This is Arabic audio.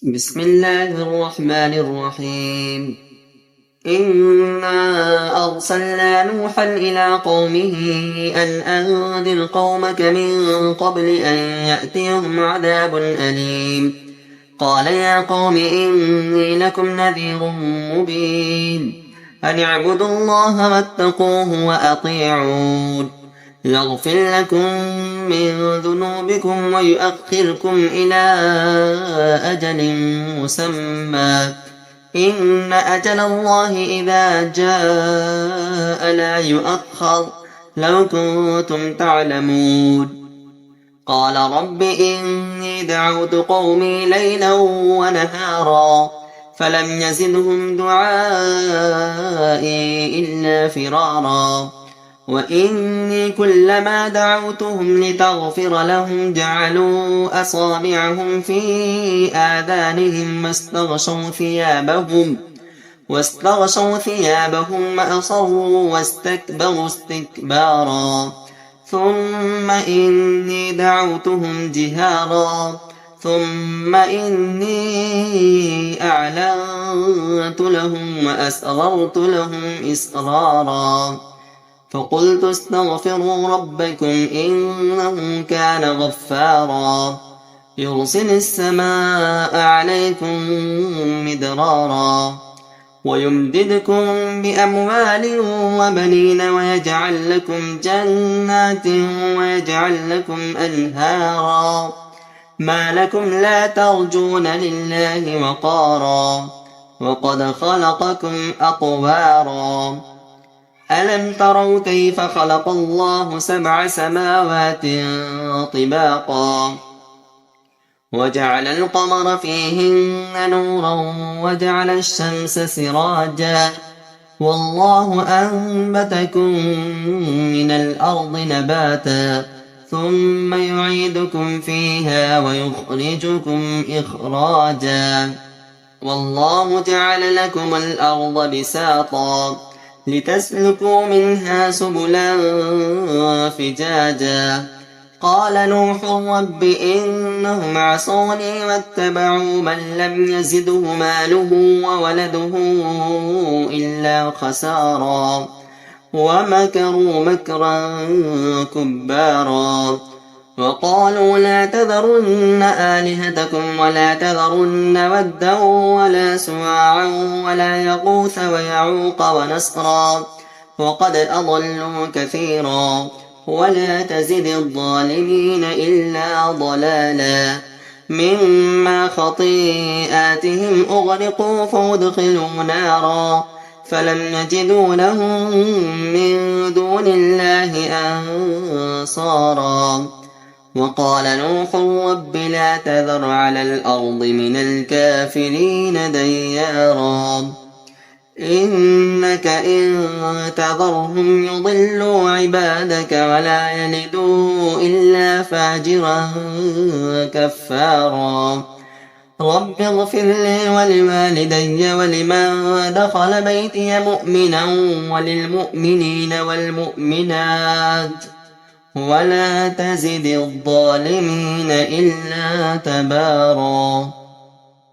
بسم الله الرحمن الرحيم. إنا أرسلنا نوحا إلى قومه أن أنذر قومك من قبل أن يأتيهم عذاب أليم. قال يا قوم إني لكم نذير مبين أن اعبدوا الله واتقوه وأطيعون يغفر لكم من ذنوبكم ويؤخركم إلى أجل مسمى إن أجل الله إذا جاء لا يؤخر لو كنتم تعلمون. قال رب إني دعوت قومي ليلا ونهارا فلم يزدهم دعائي إلا فرارا وإني كلما دعوتهم لتغفر لهم جعلوا أصابعهم في آذانهم واستغشوا ثيابهم وأصروا واستكبروا استكبارا ثم إني دعوتهم جهارا ثم إني أعلنت لهم وأسررت لهم إسرارا فقلت استغفروا ربكم إنه كان غفارا يرسل السماء عليكم مدرارا ويمددكم بأموال وبنين ويجعل لكم جنات ويجعل لكم أنهارا ما لكم لا ترجون لله وقارا وقد خلقكم أطوارا ألم تروا كيف خلق الله 7 سماوات طباقا وجعل القمر فيهن نورا وجعل الشمس سراجا والله أنبتكم من الأرض نباتا ثم يعيدكم فيها ويخرجكم إخراجا والله جعل لكم الأرض بساطا لتسلكوا منها سبلا فجاجا قال نوح رب إنهم عصوني واتبعوا من لم يزده ماله وولده إلا خسارا ومكروا مكرا كبارا وقالوا لا تذرن آلهتكم ولا تذرن ودا ولا سواعا ولا يغوث ويعوق ونسرا وقد أضلوا كثيرا ولا تزد الظالمين إلا ضلالا مما خطيئاتهم أغرقوا فادخلوا نارا فلم يجدوا لهم من دون الله أنصارا وقال نوح رب لا تذر على الأرض من الكافرين ديارا إنك إن تذرهم يضلوا عبادك ولا يلدوا إلا فاجرا كفارا رب اغفر لي ولوالدي ولمن دخل بيتي مؤمنا وللمؤمنين والمؤمنات ولا تزد الظالمين إلا تبارا.